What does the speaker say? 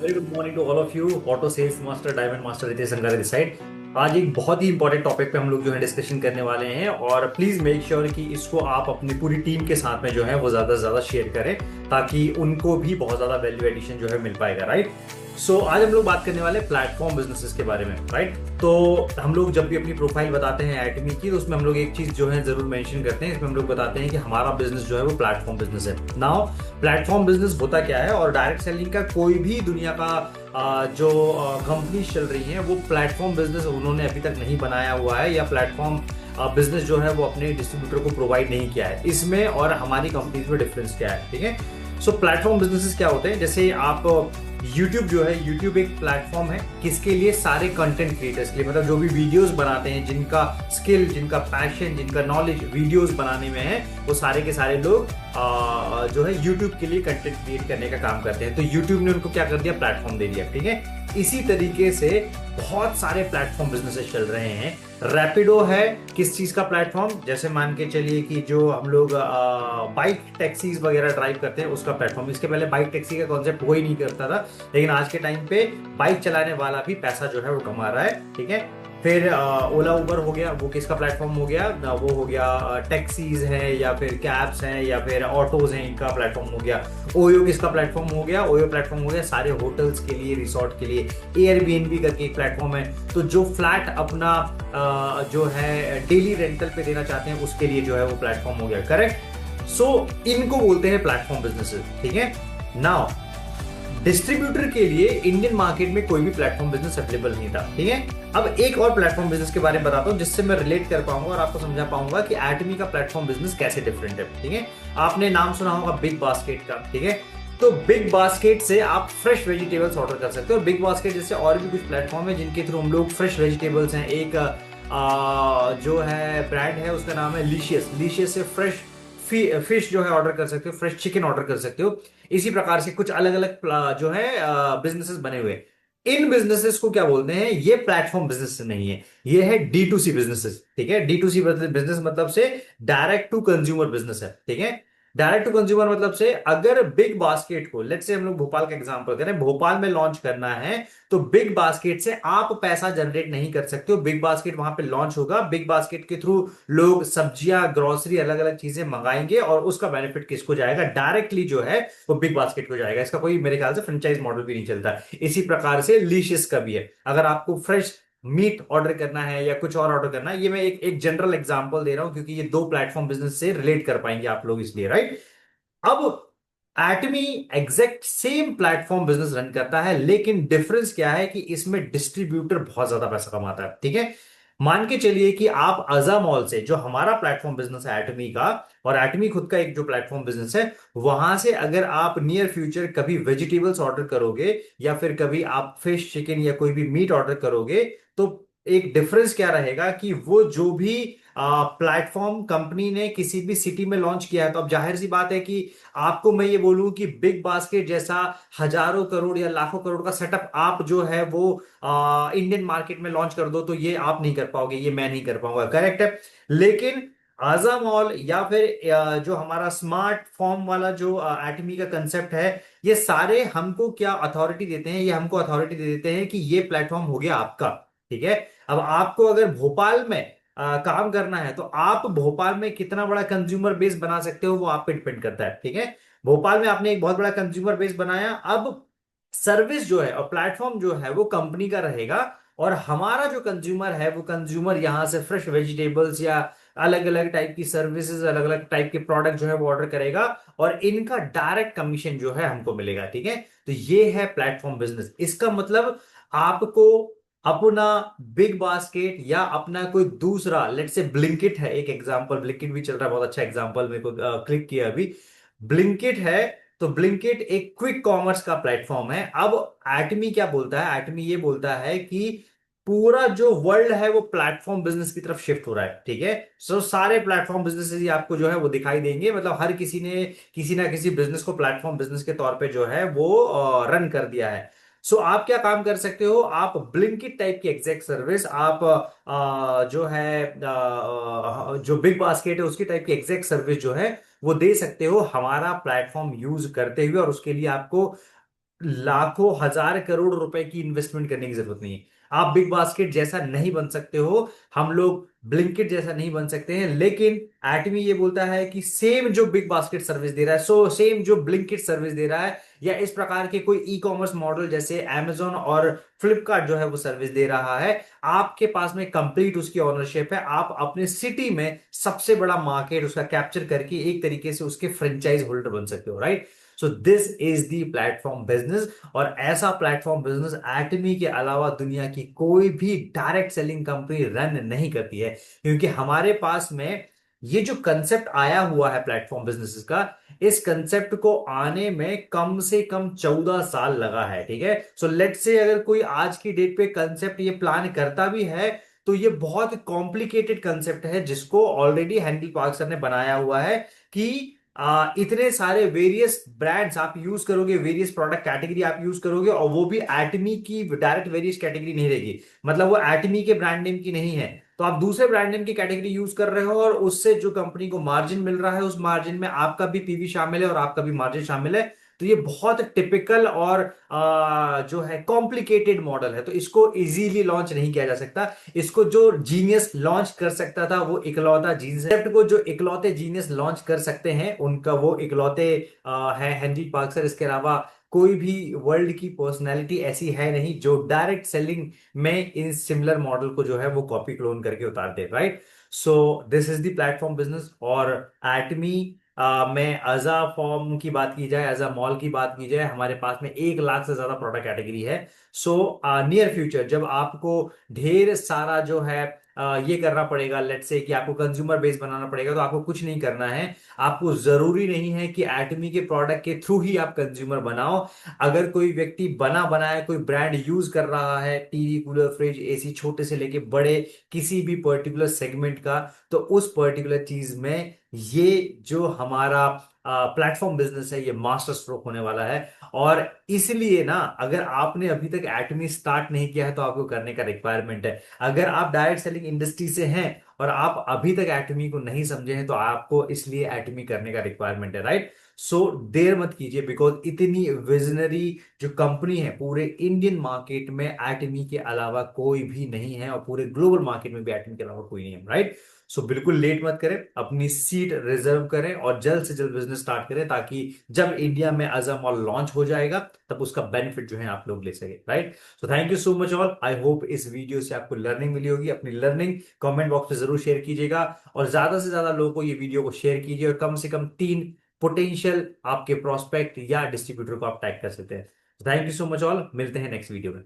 Very good morning to all of you. Auto sales master diamond master Ritesh Sangare this side. आज एक बहुत ही important topic पे हम लोग जो है डिस्कशन करने वाले हैं और प्लीज मेक श्योर कि इसको आप अपनी पूरी टीम के साथ में जो है वो ज्यादा से ज्यादा शेयर करें ताकि उनको भी बहुत ज्यादा वैल्यू एडिशन जो है मिल पाएगा, राइट। सो आज हम लोग बात करने वाले प्लेटफॉर्म बिजनेसेस के बारे में, राइट। तो हम लोग जब भी अपनी प्रोफाइल बताते हैं एटमी की तो उसमें हम लोग एक चीज जो है जरूर मेंशन करते हैं। इसमें हम लोग बताते हैं कि हमारा बिजनेस जो है वो प्लेटफॉर्म बिजनेस है। नाउ प्लेटफॉर्म बिजनेस होता क्या है और डायरेक्ट सेलिंग का कोई भी दुनिया का जो कंपनी चल रही है वो प्लेटफॉर्म बिजनेस उन्होंने अभी तक नहीं बनाया हुआ है या प्लेटफॉर्म बिजनेस जो है वो अपने डिस्ट्रीब्यूटर को प्रोवाइड नहीं किया है। इसमें और हमारी कंपनी में डिफरेंस क्या है, ठीक है। सो प्लेटफॉर्म बिजनेसेस क्या होते हैं, जैसे आप YouTube जो है, YouTube एक प्लेटफॉर्म है किसके लिए, सारे कंटेंट क्रिएटर्स के लिए, मतलब जो भी वीडियोस बनाते हैं, जिनका स्किल, जिनका पैशन, जिनका नॉलेज वीडियोस बनाने में है, वो सारे के सारे लोग जो है YouTube के लिए कंटेंट क्रिएट करने का काम करते हैं। तो YouTube ने उनको क्या कर दिया, प्लेटफॉर्म दे दिया, ठीक है। इसी तरीके से बहुत सारे प्लेटफॉर्म बिजनेसेस चल रहे हैं। रैपिडो है किस चीज का प्लेटफॉर्म, जैसे मान के चलिए कि जो हम लोग बाइक टैक्सीज वगैरह ड्राइव करते हैं उसका प्लेटफॉर्म। इसके पहले बाइक टैक्सी का कॉन्सेप्ट हो ही नहीं करता था, लेकिन आज के टाइम पे बाइक चलाने वाला भी पैसा जो है वो कमा रहा है, ठीक है। फिर ओला उबर हो गया, वो किसका प्लेटफॉर्म हो गया, वो हो गया टैक्सीज हैं या फिर कैब्स हैं या फिर ऑटोज हैं, इनका प्लेटफॉर्म हो गया। ओयो किसका प्लेटफॉर्म हो गया, ओयो प्लेटफॉर्म हो गया सारे होटल्स के लिए, रिसोर्ट के लिए। एयरबीएनबी करके एक प्लेटफॉर्म है, तो जो फ्लैट अपना जो है डेली रेंटल पे देना चाहते हैं उसके लिए जो है वो प्लेटफॉर्म हो गया, करेक्ट। सो इनको बोलते हैं प्लेटफॉर्म बिजनेसेस, ठीक है। नाउ डिस्ट्रीब्यूटर के लिए इंडियन मार्केट में कोई भी प्लेटफॉर्म बिजनेस अवेलेबल नहीं था, ठीक है। अब एक और प्लेटफॉर्म बिजनेस के बारे में बताता हूं जिससे मैं रिलेट कर पाऊंगा और आपको समझा पाऊंगा कि एटमी का प्लेटफॉर्म बिजनेस कैसे डिफरेंट है, ठीक है। आपने नाम सुना होगा बिग बास्केट का, ठीक है। तो बिग बास्केट से आप फ्रेश वेजिटेबल्स ऑर्डर कर सकते हो। बिग बास्केट जैसे और भी कुछ प्लेटफॉर्म है जिनके थ्रू हम लोग फ्रेश वेजिटेबल्स हैं। एक जो है ब्रांड है उसका नाम है लीशियस। लीशियस से फ्रेश फिश जो है ऑर्डर कर सकते हो, फ्रेश चिकन ऑर्डर कर सकते हो। इसी प्रकार से कुछ अलग अलग जो है बिजनेसेस बने हुए। इन बिजनेसेस को क्या बोलते हैं, ये प्लेटफॉर्म बिजनेस नहीं है, ये है D2C बिजनेसेस, ठीक है। D2C बिजनेस मतलब से डायरेक्ट टू कंज्यूमर बिजनेस है, ठीक है। डायरेक्ट टू कंज्यूमर मतलब से अगर बिग बास्केट को, लेट्स से हम लोग भोपाल का एग्जांपल करें, भोपाल में लॉन्च करना है तो बिग बास्केट से आप पैसा जनरेट नहीं कर सकते हो। बिग बास्केट वहां पे लॉन्च होगा, बिग बास्केट के थ्रू लोग सब्जियां, ग्रोसरी, अलग अलग चीजें मंगाएंगे और उसका बेनिफिट किसको जाएगा, डायरेक्टली जो है वो बिग बास्केट को जाएगा। इसका कोई मेरे ख्याल से फ्रेंचाइज मॉडल भी नहीं चलता। इसी प्रकार से लीशियस का भी है। अगर आपको फ्रेश मीट ऑर्डर करना है या कुछ और ऑर्डर करना है, ये मैं एक जनरल एग्जांपल दे रहा हूं क्योंकि ये दो प्लेटफॉर्म बिजनेस से रिलेट कर पाएंगे आप लोग, इसलिए, राइट। अब Atomy exact same platform business run करता है, लेकिन डिफरेंस क्या है कि इसमें डिस्ट्रीब्यूटर बहुत ज्यादा पैसा कमाता है, ठीक है। मान के चलिए कि आप अजा मॉल से, जो हमारा प्लेटफॉर्म बिजनेस है एटमी का, और एटमी खुद का एक जो प्लेटफॉर्म बिजनेस है, वहां से अगर आप नियर फ्यूचर कभी वेजिटेबल्स ऑर्डर करोगे या फिर कभी आप फिश, चिकन या कोई भी मीट ऑर्डर करोगे, तो एक डिफरेंस क्या रहेगा कि वो जो भी प्लेटफॉर्म कंपनी ने किसी भी सिटी में लॉन्च किया है, तो अब जाहिर सी बात है कि आपको मैं ये बोलूं कि बिग बास्केट जैसा हजारों करोड़ या लाखों करोड़ का सेटअप आप जो है वो इंडियन मार्केट में लॉन्च कर दो, तो ये आप नहीं कर पाओगे, ये मैं नहीं कर पाऊंगा, करेक्ट है। लेकिन आजा मॉल या फिर जो हमारा स्मार्ट फॉर्म वाला जो एटमी का कंसेप्ट है, ये सारे हमको क्या अथॉरिटी देते हैं, ये हमको अथॉरिटी दे देते हैं कि ये प्लेटफॉर्म हो गया आपका, ठीक है। अब आपको अगर भोपाल में काम करना है तो आप भोपाल में कितना बड़ा कंज्यूमर बेस बना सकते हो वो आप पे डिपेंड करता है, ठीक है। भोपाल में आपने एक बहुत बड़ा कंज्यूमर बेस बनाया, अब सर्विस जो है और प्लेटफॉर्म जो है वो कंपनी का रहेगा, और हमारा जो कंज्यूमर है वो कंज्यूमर यहां से फ्रेश वेजिटेबल्स या अलग अलग टाइप की सर्विसेज, अलग अलग टाइप के प्रोडक्ट जो है वो ऑर्डर करेगा और इनका डायरेक्ट कमीशन जो है हमको मिलेगा, ठीक है। तो ये है प्लेटफॉर्म बिजनेस। इसका मतलब आपको अपना बिग बास्केट या अपना कोई दूसरा, लेट्स से ब्लिंकिट है, एक एग्जांपल, ब्लिंकिट भी चल रहा है, बहुत अच्छा एग्जांपल मेरे को क्लिक किया अभी। ब्लिंकिट है, तो ब्लिंकिट एक क्विक कॉमर्स का प्लेटफॉर्म है। अब एटमी क्या बोलता है, एटमी ये बोलता है कि पूरा जो वर्ल्ड है वो प्लेटफॉर्म बिजनेस की तरफ शिफ्ट हो रहा है, ठीक है। सो सारे प्लेटफॉर्म बिजनेसेस ही आपको जो है वो दिखाई देंगे, मतलब हर किसी ने किसी ना किसी बिजनेस को प्लेटफॉर्म बिजनेस के तौर पे जो है वो रन कर दिया है। सो आप क्या काम कर सकते हो, आप ब्लिंकिट टाइप की एग्जैक्ट सर्विस आप जो है जो बिग बास्केट है उसकी टाइप की एग्जैक्ट सर्विस जो है वो दे सकते हो हमारा प्लेटफॉर्म यूज करते हुए, और उसके लिए आपको लाखों हजार करोड़ रुपए की इन्वेस्टमेंट करने की जरूरत नहीं है। आप बिग बास्केट जैसा नहीं बन सकते हो, हम लोग ब्लिंकिट जैसा नहीं बन सकते हैं, लेकिन एटमी ये बोलता है कि सेम जो बिग बास्केट सर्विस दे रहा है, सो सेम जो ब्लिंकिट सर्विस दे रहा है, या इस प्रकार के कोई ई कॉमर्स मॉडल जैसे amazon और फ्लिपकार्ट जो है वो सर्विस दे रहा है, आपके पास में कंप्लीट उसकी ओनरशिप है। आप अपने सिटी में सबसे बड़ा मार्केट उसका कैप्चर करके एक तरीके से उसके फ्रेंचाइज होल्डर बन सकते हो, right? So this is the platform business. और ऐसा प्लेटफॉर्म बिजनेस एटमी के अलावा दुनिया की कोई भी डायरेक्ट सेलिंग कंपनी रन नहीं करती है, क्योंकि हमारे पास में ये जो कंसेप्ट आया हुआ है प्लेटफॉर्म बिजनेसेस का, इस कंसेप्ट को आने में कम से कम 14 साल लगा है, ठीक है? सो लेट से अगर कोई आज की डेट पे कंसेप्ट ये प्लान करता भी है, तो ये बहुत कॉम्प्लिकेटेड कंसेप्ट है जिसको ऑलरेडी हेनरी पार्क सर ने बनाया हुआ है कि इतने सारे वेरियस ब्रांड्स आप यूज करोगे, वेरियस प्रोडक्ट कैटेगरी आप यूज करोगे, और वो भी एटमी की डायरेक्ट वेरियस कैटेगरी नहीं रहेगी, मतलब वो एटमी के ब्रांड नेम की नहीं है, तो आप दूसरे ब्रांड नेम की कैटेगरी यूज कर रहे हो, और उससे जो कंपनी को मार्जिन मिल रहा है उस मार्जिन में आपका भी पीवी शामिल है और आपका भी मार्जिन शामिल है। तो ये बहुत टिपिकल और जो है कॉम्प्लिकेटेड मॉडल है, तो इसको इजीली लॉन्च नहीं किया जा सकता। इसको जो जीनियस लॉन्च कर सकता था वो इकलौता जीनियस है, को जो इकलौते जीनियस लॉन्च कर सकते हैं उनका वो इकलौते है हेनरी पार्क्सर। इसके अलावा कोई भी वर्ल्ड की पर्सनैलिटी ऐसी है नहीं जो डायरेक्ट सेलिंग में इन सिमिलर मॉडल को जो है वो कॉपी क्लोन करके उतार दे, right? So this is the platform business. और एटमी में अजा फॉर्म की बात की जाए, अजा मॉल की बात की जाए, हमारे पास में 1 लाख से ज्यादा प्रोडक्ट कैटेगरी है। सो नियर फ्यूचर जब आपको ढेर सारा जो है ये करना पड़ेगा, लेट से कि आपको कंज्यूमर बेस बनाना पड़ेगा, तो आपको कुछ नहीं करना है। आपको जरूरी नहीं है कि एटमी के प्रोडक्ट के थ्रू ही आप कंज्यूमर बनाओ। अगर कोई व्यक्ति बना बनाया कोई ब्रांड यूज कर रहा है, टीवी, कूलर, फ्रिज, एसी, छोटे से लेके बड़े किसी भी पर्टिकुलर सेगमेंट का, तो उस पर्टिकुलर चीज में ये जो हमारा प्लेटफॉर्म बिजनेस है ये मास्टर स्ट्रोक होने वाला है। और इसलिए ना, अगर आपने अभी तक एटमी स्टार्ट नहीं किया है तो आपको करने का रिक्वायरमेंट है। अगर आप डायरेक्ट सेलिंग इंडस्ट्री से हैं और आप अभी तक एटमी को नहीं समझे हैं, तो आपको इसलिए एटमी करने का रिक्वायरमेंट है, राइट? सो देर मत कीजिए, बिकॉज इतनी विजनरी जो कंपनी है पूरे इंडियन मार्केट में एटमी के अलावा कोई भी नहीं है, और पूरे ग्लोबल मार्केट में भी एटमी के अलावा कोई नहीं है, राइट? सो बिल्कुल लेट मत करें, अपनी सीट रिजर्व करें और जल्द से जल्द बिजनेस स्टार्ट करें, ताकि जब इंडिया में अज़म मॉल लॉन्च हो जाएगा तब उसका बेनिफिट जो है आप लोग ले सके, right? So thank you so much all. I hope इस वीडियो से आपको लर्निंग मिली होगी। अपनी लर्निंग कमेंट बॉक्स में जरूर शेयर कीजिएगा, और ज्यादा से ज्यादा लोगों को ये वीडियो को शेयर कीजिए, और कम से कम 3 पोटेंशियल आपके प्रोस्पेक्ट या डिस्ट्रीब्यूटर को आप टैग कर सकते हैं। Thank you so much all, मिलते हैं नेक्स्ट वीडियो में।